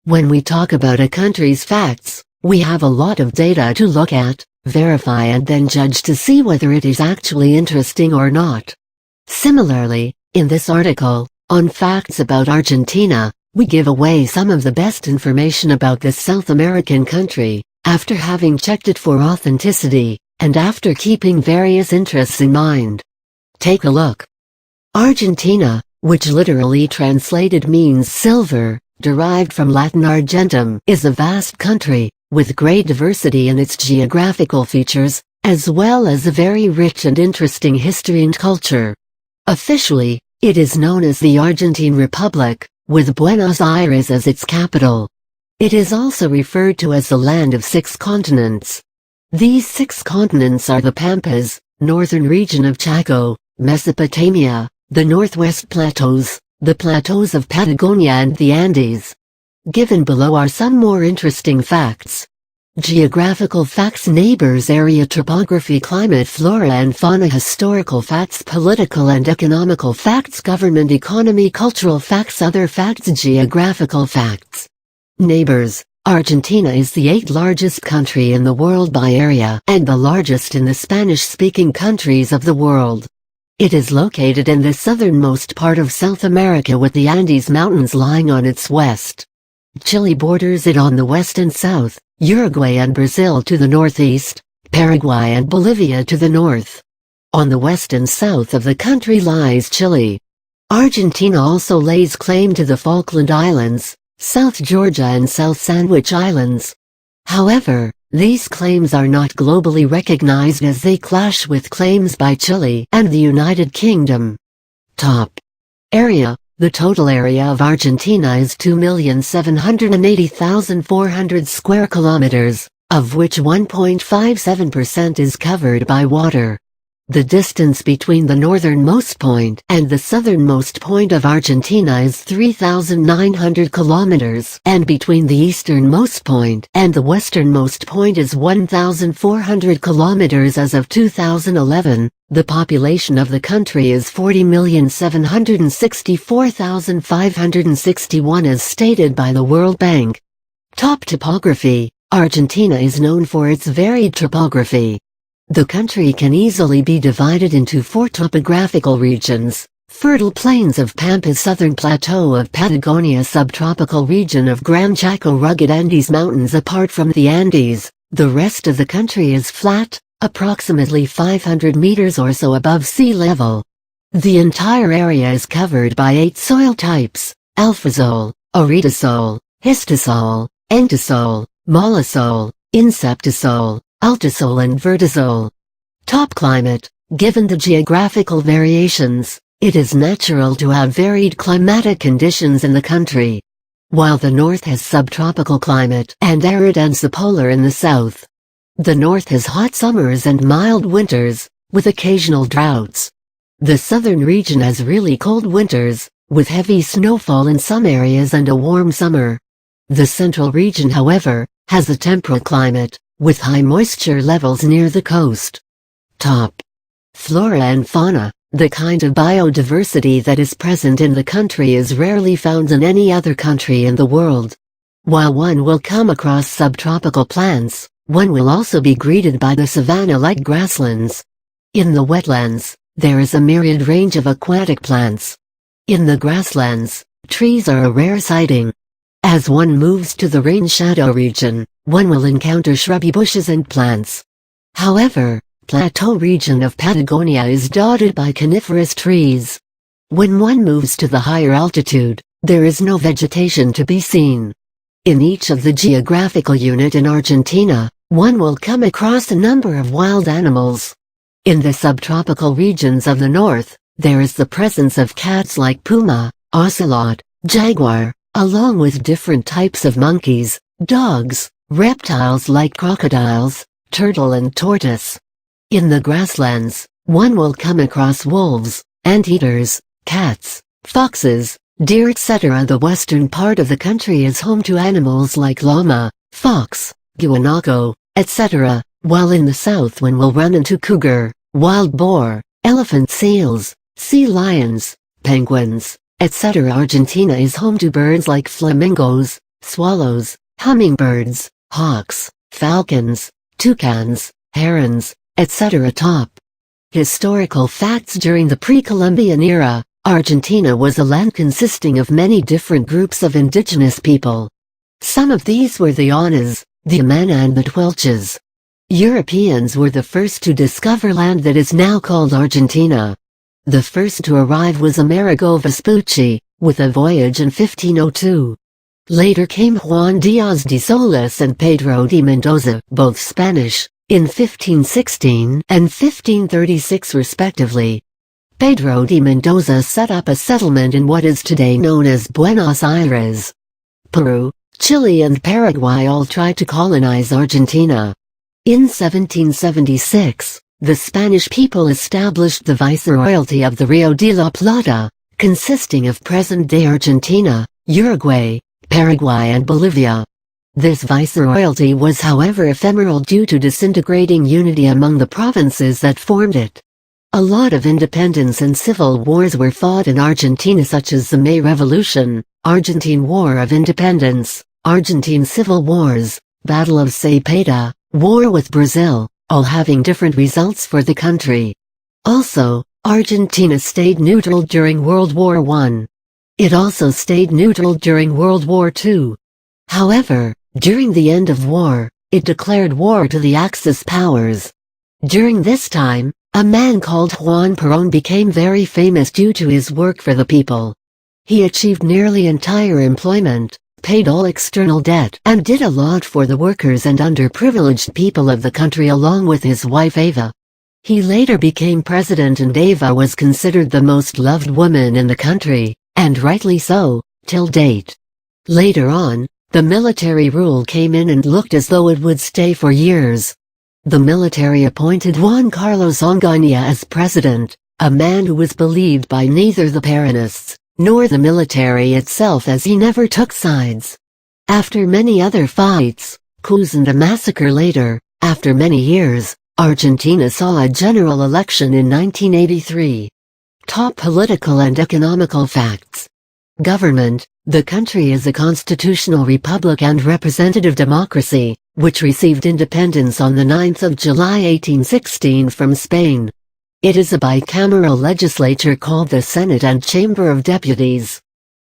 When we talk about a country's facts, we have a lot of data to look at, verify and then judge to see whether it is actually interesting or not. Similarly, in this article, on facts about Argentina, we give away some of the best information about this South American country, after having checked it for authenticity, and after keeping various interests in mind. Take a look. Argentina, which literally translated means silver, derived from Latin argentum, is a vast country, with great diversity in its geographical features, as well as a very rich and interesting history and culture. Officially, it is known as the Argentine Republic, with Buenos Aires as its capital. It is also referred to as the land of 6 continents. These 6 continents are the Pampas, northern region of Chaco, Mesopotamia, the Northwest Plateaus, the plateaus of Patagonia and the Andes. Given below are some more interesting facts. Geographical facts: neighbors, area, topography, climate, flora and fauna, historical facts, political and economical facts, government, economy, cultural facts, other facts, geographical facts. Neighbors: Argentina is the 8th largest country in the world by area and the largest in the Spanish-speaking countries of the world. It is located in the southernmost part of South America with the Andes Mountains lying on its west. Chile borders it on the west and south, Uruguay and Brazil to the northeast, Paraguay and Bolivia to the north. On the west and south of the country lies Chile. Argentina also lays claim to the Falkland Islands, South Georgia and South Sandwich Islands. However, these claims are not globally recognized as they clash with claims by Chile and the United Kingdom. Top area: the total area of Argentina is 2,780,400 square kilometers, of which 1.57% is covered by water. The distance between the northernmost point and the southernmost point of Argentina is 3,900 kilometers, and between the easternmost point and the westernmost point is 1,400 kilometers. As of 2011, the population of the country is 40,764,561 as stated by the World Bank. Top topography: Argentina is known for its varied topography. The country can easily be divided into 4 topographical regions: fertile plains of Pampas, southern plateau of Patagonia, subtropical region of Gran Chaco, rugged Andes Mountains. Apart from the Andes, the rest of the country is flat, approximately 500 meters or so above sea level. The entire area is covered by 8 soil types: alphasol, aridisol, histasol, entasol, mollisol, inceptisol, altisol and vertisol. Top climate: given the geographical variations, it is natural to have varied climatic conditions in the country. While the north has subtropical climate and arid and subpolar in the south. The north has hot summers and mild winters, with occasional droughts. The southern region has really cold winters, with heavy snowfall in some areas and a warm summer. The central region, however, has a temperate climate, with high moisture levels near the coast. Top flora and fauna: the kind of biodiversity that is present in the country is rarely found in any other country in the world. While one will come across subtropical plants, one will also be greeted by the savanna-like grasslands. In the wetlands, there is a myriad range of aquatic plants. In the grasslands, trees are a rare sighting. As one moves to the rain shadow region, one will encounter shrubby bushes and plants. However, plateau region of Patagonia is dotted by coniferous trees. When one moves to the higher altitude, there is no vegetation to be seen. In each of the geographical unit in Argentina, one will come across a number of wild animals. In the subtropical regions of the north, there is the presence of cats like puma, ocelot, jaguar, along with different types of monkeys, dogs, reptiles like crocodiles, turtle and tortoise. In the grasslands, one will come across wolves, anteaters, cats, foxes, deer, etc. The western part of the country is home to animals like llama, fox, guanaco, etc., while in the south one will run into cougar, wild boar, elephant, seals, sea lions, penguins, etc. Argentina is home to birds like flamingos, swallows, hummingbirds, hawks, falcons, toucans, herons, etc. Top historical facts: during the pre-Columbian era, Argentina was a land consisting of many different groups of indigenous people. Some of these were the Aunas, the Amana and the Twelches. Europeans were the first to discover land that is now called Argentina. The first to arrive was Amerigo Vespucci, with a voyage in 1502. Later came Juan Díaz de Solís and Pedro de Mendoza, both Spanish, in 1516 and 1536 respectively. Pedro de Mendoza set up a settlement in what is today known as Buenos Aires. Peru, Chile and Paraguay all tried to colonize Argentina. In 1776, the Spanish people established the Viceroyalty of the Rio de la Plata, consisting of present-day Argentina, Uruguay, Paraguay and Bolivia. This viceroyalty was however ephemeral due to disintegrating unity among the provinces that formed it. A lot of independence and civil wars were fought in Argentina, such as the May Revolution, Argentine War of Independence, Argentine Civil Wars, Battle of Cepeda, War with Brazil, all having different results for the country. Also, Argentina stayed neutral during World War I. It also stayed neutral during World War II. However, during the end of war, it declared war to the Axis powers. During this time, a man called Juan Perón became very famous due to his work for the people. He achieved nearly entire employment, paid all external debt, and did a lot for the workers and underprivileged people of the country along with his wife Eva. He later became president and Eva was considered the most loved woman in the country, and rightly so, till date. Later on, the military rule came in and looked as though it would stay for years. The military appointed Juan Carlos Onganía as president, a man who was believed by neither the Peronists nor the military itself, as he never took sides. After many other fights, coups and a massacre later, after many years, Argentina saw a general election in 1983. Top political and economical facts. Government. The country is a constitutional republic and representative democracy, which received independence on the 9th of July 1816 from Spain. It is a bicameral legislature called the Senate and Chamber of Deputies.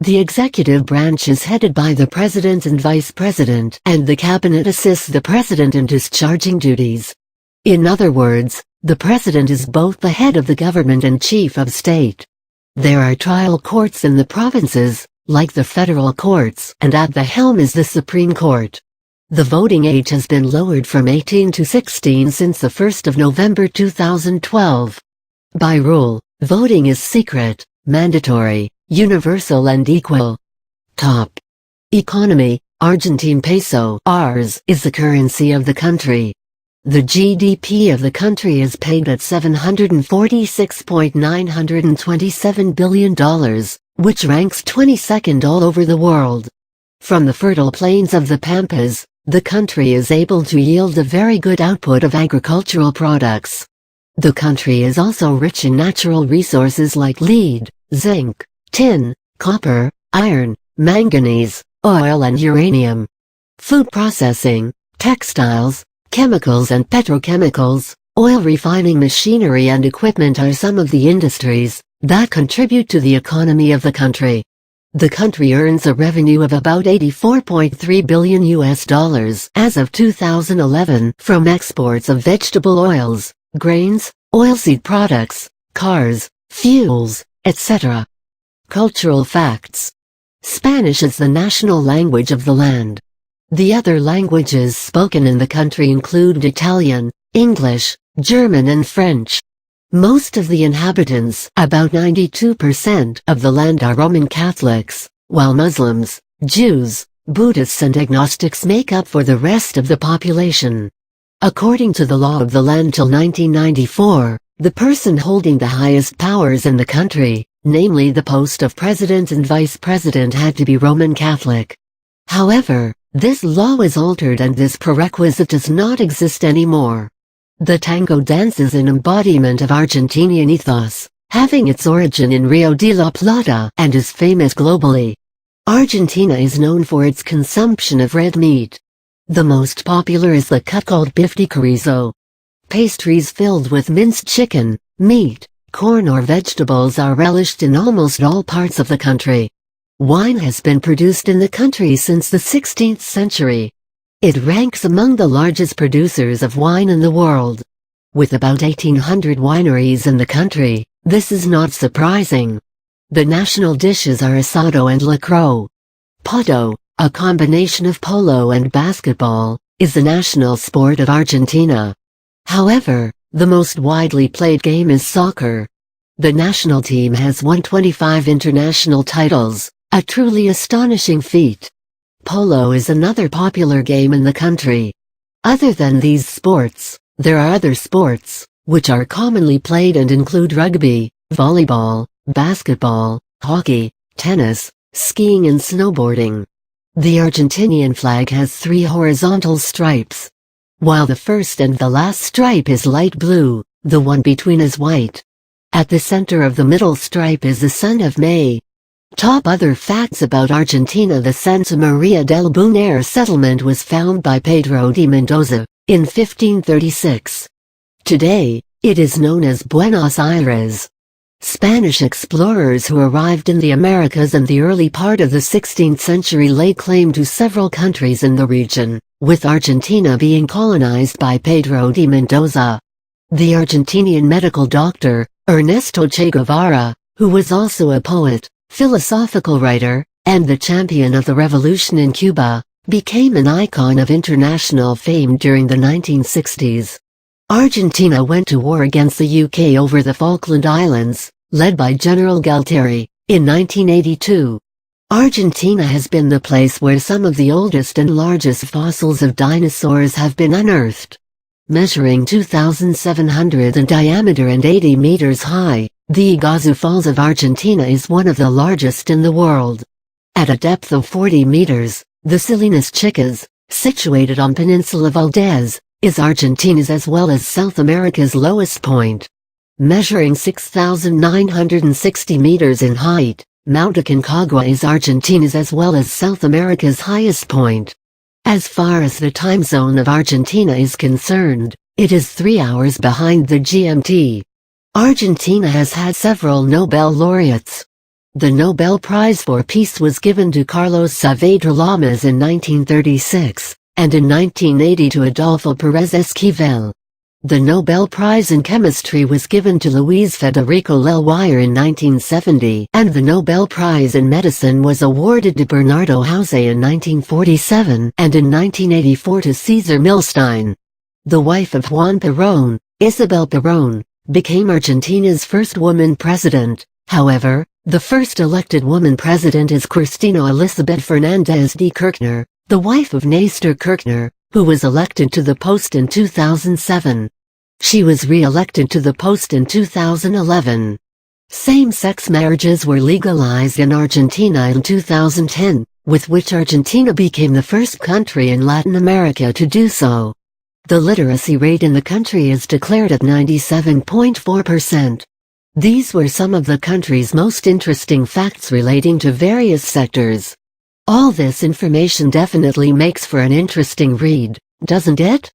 The executive branch is headed by the president and vice president, and the cabinet assists the president in discharging duties. In other words, the president is both the head of the government and chief of state. There are trial courts in the provinces, like the federal courts, and at the helm is the Supreme Court. The voting age has been lowered from 18 to 16 since the 1st of November 2012. By rule, voting is secret, mandatory, universal and equal. Top economy. Argentine peso (ARS) is the currency of the country. The GDP of the country is pegged at $746.927 billion, which ranks 22nd all over the world. From the fertile plains of the Pampas, the country is able to yield a very good output of agricultural products. The country is also rich in natural resources like lead, zinc, tin, copper, iron, manganese, oil and uranium. Food processing, textiles, chemicals and petrochemicals, oil refining machinery and equipment are some of the industries that contribute to the economy of the country. The country earns a revenue of about $84.3 billion as of 2011 from exports of vegetable oils, grains, oilseed products, cars, fuels, etc. Cultural facts. Spanish is the national language of the land. The other languages spoken in the country include Italian, English, German and French. Most of the inhabitants, about 92% of the land, are Roman Catholics, while Muslims, Jews, Buddhists and agnostics make up for the rest of the population. According to the law of the land till 1994, the person holding the highest powers in the country, namely the post of president and vice president, had to be Roman Catholic. However, this law was altered and this prerequisite does not exist anymore. The Tango Dance is an embodiment of Argentinian ethos, having its origin in Rio de la Plata and is famous globally. Argentina is known for its consumption of red meat. The most popular is the cut called bife de chorizo. Pastries filled with minced chicken, meat, corn or vegetables are relished in almost all parts of the country. Wine has been produced in the country since the 16th century. It ranks among the largest producers of wine in the world. With about 1,800 wineries in the country, this is not surprising. The national dishes are asado and lacroix. Pato, a combination of polo and basketball, is the national sport of Argentina. However, the most widely played game is soccer. The national team has won 25 international titles, a truly astonishing feat. Polo is another popular game in the country. Other than these sports, there are other sports, which are commonly played and include rugby, volleyball, basketball, hockey, tennis, skiing and snowboarding. The Argentinian flag has 3 horizontal stripes. While the first and the last stripe is light blue, the one between is white. At the center of the middle stripe is the sun of May. Top other facts about Argentina: the Santa Maria del Bonaire settlement was found by Pedro de Mendoza in 1536. Today, it is known as Buenos Aires. Spanish explorers who arrived in the Americas in the early part of the 16th century laid claim to several countries in the region, with Argentina being colonized by Pedro de Mendoza. The Argentinian medical doctor, Ernesto Che Guevara, who was also a poet, philosophical writer, and the champion of the revolution in Cuba, became an icon of international fame during the 1960s. Argentina went to war against the UK over the Falkland Islands, led by General Galtieri, in 1982. Argentina has been the place where some of the oldest and largest fossils of dinosaurs have been unearthed. Measuring 2,700 in diameter and 80 meters high, the Iguazu Falls of Argentina is one of the largest in the world. At a depth of 40 meters, the Salinas Chicas, situated on Peninsula Valdez, is Argentina's as well as South America's lowest point. Measuring 6,960 meters in height, Mount Aconcagua is Argentina's as well as South America's highest point. As far as the time zone of Argentina is concerned, it is 3 hours behind the GMT. Argentina has had several Nobel laureates. The Nobel Prize for Peace was given to Carlos Saavedra Lamas in 1936, and in 1980 to Adolfo Pérez Esquivel. The Nobel Prize in Chemistry was given to Luis Federico Lelwire in 1970, and the Nobel Prize in Medicine was awarded to Bernardo Hauze in 1947 and in 1984 to Cesar Milstein. The wife of Juan Perón, Isabel Perón, became Argentina's first woman president. However, the first elected woman president is Cristina Elizabeth Fernández de Kirchner, the wife of Néstor Kirchner, who was elected to the post in 2007. She was re-elected to the post in 2011. Same-sex marriages were legalized in Argentina in 2010, with which Argentina became the first country in Latin America to do so. The literacy rate in the country is declared at 97.4%. These were some of the country's most interesting facts relating to various sectors. All this information definitely makes for an interesting read, doesn't it?